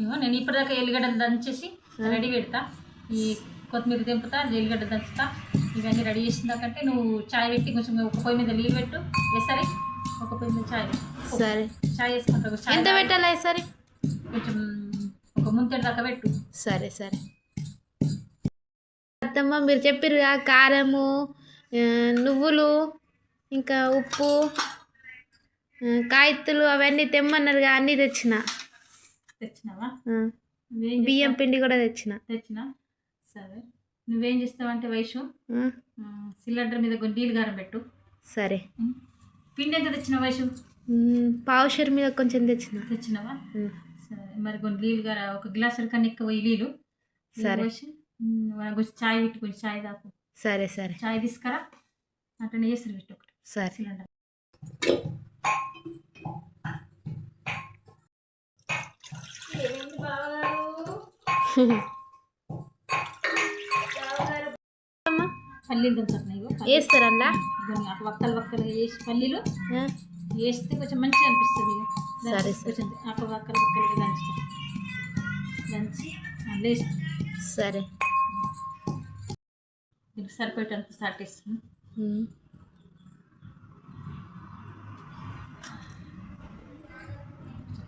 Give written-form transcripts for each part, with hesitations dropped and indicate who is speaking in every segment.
Speaker 1: ఇగో నేను ఇప్పటిదాకా ఎల్లిగడ్డలు దంచేసి రెడీ పెడతా. ఈ కొత్తిమీర తెంపుతా, ఎల్లిగడ్డ దంచుతా. ఇవన్నీ రెడీ చేసిందాకంటే నువ్వు చాయ్ పెట్టి కొంచెం ఒక పొయ్యి మీద నీళ్ళు పెట్టు. సరే ఒక పొయ్యి మీద చాయ్
Speaker 2: సరే
Speaker 1: చాయ్ వేసుకుంటావు.
Speaker 2: ఎంత పెట్టాలి సరే?
Speaker 1: కొంచెం ఒక ముంతటి దాకా పెట్టు.
Speaker 2: సరే సరే అత్తమ్మ మీరు చెప్పారు కారము, నువ్వులు, ఇంకా ఉప్పు, కాయత్తులు అవన్నీ తెమ్మన్నారు. అన్నీ
Speaker 1: తెచ్చినావా?
Speaker 2: బియ్యం పిండి కూడా తెచ్చినా.
Speaker 1: సరే నువ్వేం చేస్తావంటే వైషు సిలిండర్ మీద కొన్ని నీళ్ళు గారం పెట్టు.
Speaker 2: సరే
Speaker 1: పిండి ఎంత తెచ్చిన వైషు?
Speaker 2: పావుషర్ మీద కొంచెం
Speaker 1: తెచ్చినావా? సరే మరి కొన్ని నీళ్ళు గార ఒక గ్లాసుల కన్నా ఎక్కువ నీళ్ళు.
Speaker 2: సరే
Speaker 1: కొంచెం చాయ్ పెట్టి కొంచెం చాయ్ తాకు.
Speaker 2: సరే సరే
Speaker 1: చాయ్ తీసుకురా. అట్లనే చేస్తారు పెట్టు ఒకటి.
Speaker 2: సరే
Speaker 1: సిలిండర్ పల్లీలు దంచుతున్నాయి.
Speaker 2: వేస్తారా?
Speaker 1: వక్కలు వక్కలుగా వేసి పల్లీలు వేస్తే కొంచెం మంచిగా అనిపిస్తుంది.
Speaker 2: సరే
Speaker 1: కొంచెం అక్కడ వక్కలు వక్కలుగా దంచి వేస్తాం.
Speaker 2: సరే
Speaker 1: దీనికి సరిపోయేటంత స్టార్ట్ చేస్తాను.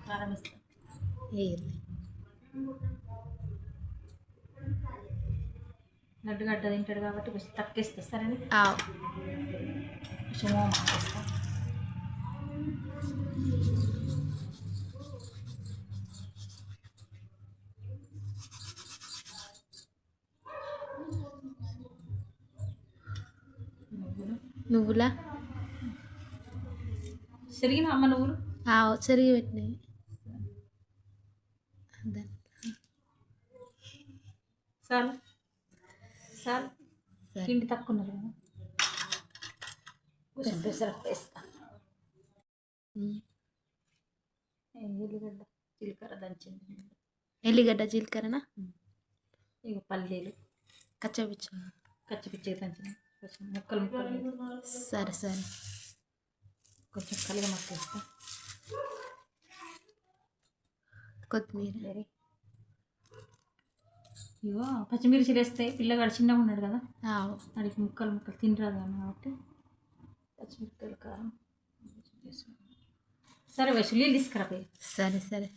Speaker 1: కారం వేస్తాం. గడ్డ తింటాడు కాబట్టి కొంచెం తక్కేస్తా. సరేనా? కొంచెం వేస్తా.
Speaker 2: నువ్వులా
Speaker 1: సరిగిన అమ్మ నువ్వులు
Speaker 2: సరిగి పెట్టినాయి.
Speaker 1: చాలు చాలు. పిండి తక్కువ ఉన్నారు కదా. కొంచెం పెసరపప్పు వేస్తా. ఎల్లిగడ్డ జీలకర్ర దంచింది.
Speaker 2: ఎల్లిగడ్డ జీలకర్రనా?
Speaker 1: ఇక పల్లీలు కచ్చపిచ్చి దంచిన కొంచెం ముక్కలు ముక్కలు.
Speaker 2: సరే సరే
Speaker 1: కొంచెం కలిగ మక్కేస్తా.
Speaker 2: కొత్తిమీర.
Speaker 1: ఇగో పచ్చిమిర్చిలు వేస్తాయి. పిల్లగాడు చిన్నగా ఉన్నాడు కదా, వాడికి ముక్కలు ముక్కలు తినరాదు కాబట్టి పచ్చిమిరపకాయలు కారం. సరే వయసు నీళ్ళు తీసుకురా పోయి.
Speaker 2: సరే సరే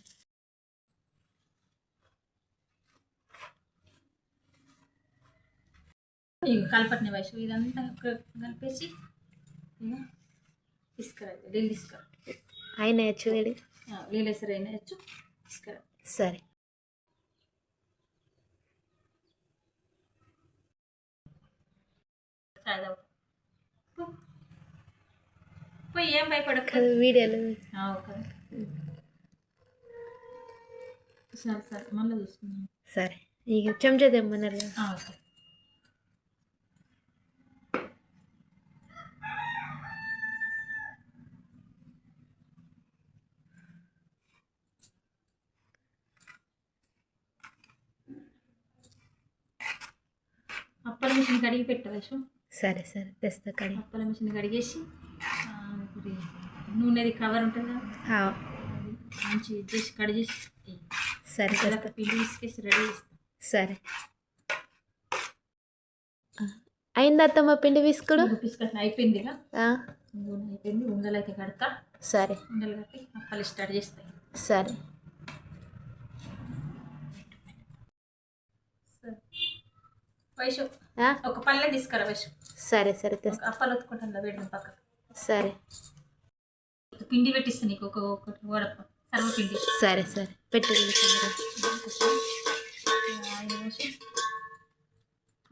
Speaker 1: ఇక కలపట్టిన వయసు ఇదంతా కలిపేసి తీసుకురా. నీళ్ళు తీసుకురా.
Speaker 2: అయినా వచ్చు వేడి
Speaker 1: నీళ్ళు వేసారు. అయినా వచ్చు తీసుకురా.
Speaker 2: సరే
Speaker 1: పోయి ఏం భయపడక
Speaker 2: వీడియోలు.
Speaker 1: సరే సరే మళ్ళీ చూసుకున్నాను.
Speaker 2: సరే ఇక చెంచా తెమ్మన్నారు కదా.
Speaker 1: ఓకే. అప్పల మిషన్ కడిగి పెట్టవచ్చు.
Speaker 2: సరే సరే తెస్తా. కడిగి
Speaker 1: అప్పల మిషన్ కడిగేసి నూనెది కవర్ ఉంటుంది కదా, మంచి చేసి కడిగేసి
Speaker 2: సరే
Speaker 1: పిండి తీసుకేసి రెడీ చేస్తాం.
Speaker 2: సరే అయింది అత్తమ్మ పిండి పిసుకుడు?
Speaker 1: పిసుకొని అయిపోయింది. అయిపోయింది. ఉండలు అయితే కడతా.
Speaker 2: సరే
Speaker 1: ఉండలు కట్టి అప్పలు స్టార్ట్ చేస్తాయి.
Speaker 2: సరే
Speaker 1: వైషు ఒక పల్లె తీసుకురా వైషు.
Speaker 2: సరే సరే తెస్తా.
Speaker 1: అప్పలు ఒత్తుకుంటా వేడిన పక్కన.
Speaker 2: సరే
Speaker 1: పిండి పెట్టిస్తా నీకు ఒకటి వడప సర్వపిండి.
Speaker 2: సరే సరే పెట్టి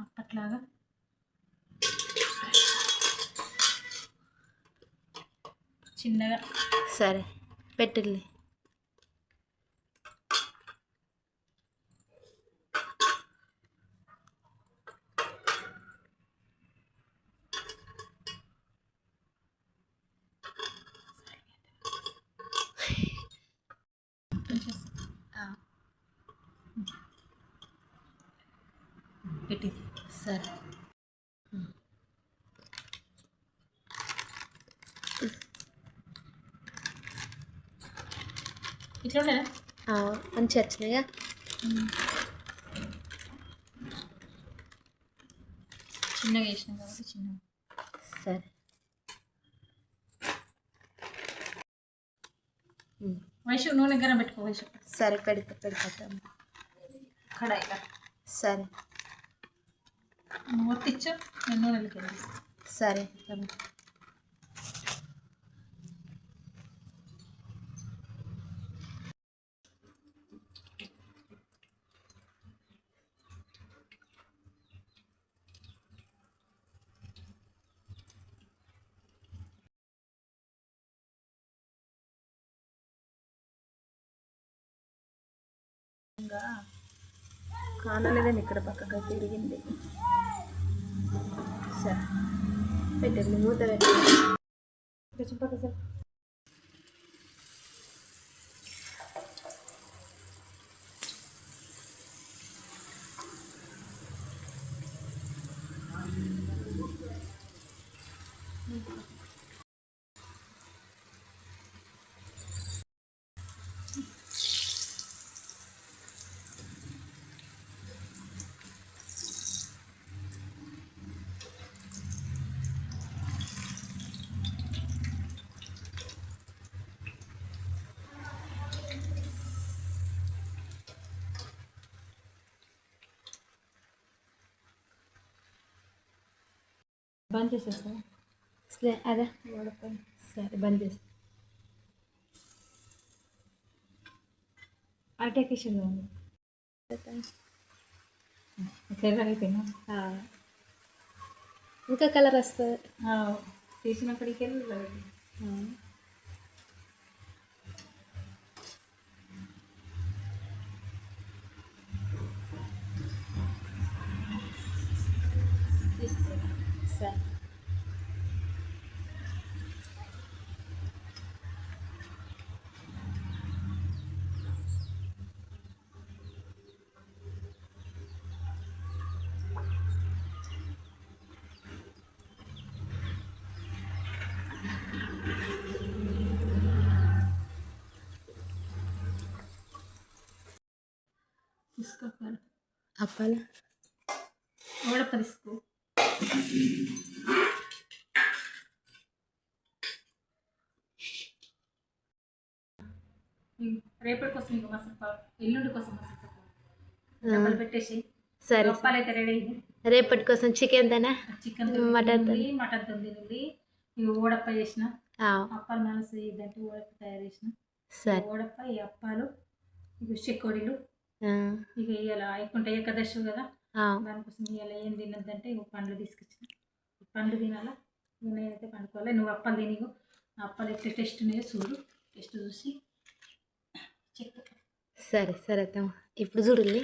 Speaker 1: అప్పట్లాగా చిన్నగా.
Speaker 2: సరే పెట్టిల్లి.
Speaker 1: పెట్టి
Speaker 2: సరే
Speaker 1: ఇట్లా ఉండేనా?
Speaker 2: మంచిగా వచ్చినాయా?
Speaker 1: చిన్నగా వేసినాం కాబట్టి చిన్నగా.
Speaker 2: సరే.
Speaker 1: వయసు నూనె గరం పెట్టుకో వయసు.
Speaker 2: సరే పెడతాం.
Speaker 1: కడాయిగా.
Speaker 2: సరే.
Speaker 1: నువ్వు ఒత్తిచ్చు, నేను నూనెలకి వేస్తాను.
Speaker 2: సరే. కానలేదని ఇక్కడ పక్కగా తిరిగింది. సరే పెట్టండి, మూత పెట్టండి. కొంచెం పక్క సార్.
Speaker 1: బంద్ చేసేస్తా.
Speaker 2: అదే సరే బంద్ చేస్తా.
Speaker 1: అటెక్షన్ తెల్లగా అయిపోయినా
Speaker 2: ఇంకా కలర్ వస్తుంది.
Speaker 1: తీసినప్పటికీ
Speaker 2: సరే.
Speaker 1: తీసుకో
Speaker 2: అప్పాలా
Speaker 1: ఓడప్ప తీసుకో. రేపటి కోసం ఇంకో మసప్ప, ఎల్లుండి కోసం మసప్ప పెట్టేసి.
Speaker 2: సరే.
Speaker 1: అప్పాలు అయితే రెడీ.
Speaker 2: రేపటి కోసం చికెన్ తేనా?
Speaker 1: చికెన్
Speaker 2: మటన్
Speaker 1: మటన్ తింది. ఇవి ఓడప్ప చేసిన అప్పాలు మనసు ఇదంటే ఓడప్ప తయారు చేసిన.
Speaker 2: సరే.
Speaker 1: ఓడప్ప ఈ అప్పాలు ఇవి చెకోడీలు. ఇక ఇవాళ అయికుంటే ఏకాదశి కదా, దానికోసం ఇవాళ ఏం తినద్దంటే ఇక పండ్లు తీసుకొచ్చిన. పండ్లు తినాలా, నేనైతే పండుకోవాలి. నువ్వు అప్పాలు తిని అప్పాలు ఎట్లా టేస్ట్ ఉన్నాయో చూడు. టేస్ట్ చూసి చెప్పు.
Speaker 2: సరే. ఇప్పుడు చూడండి.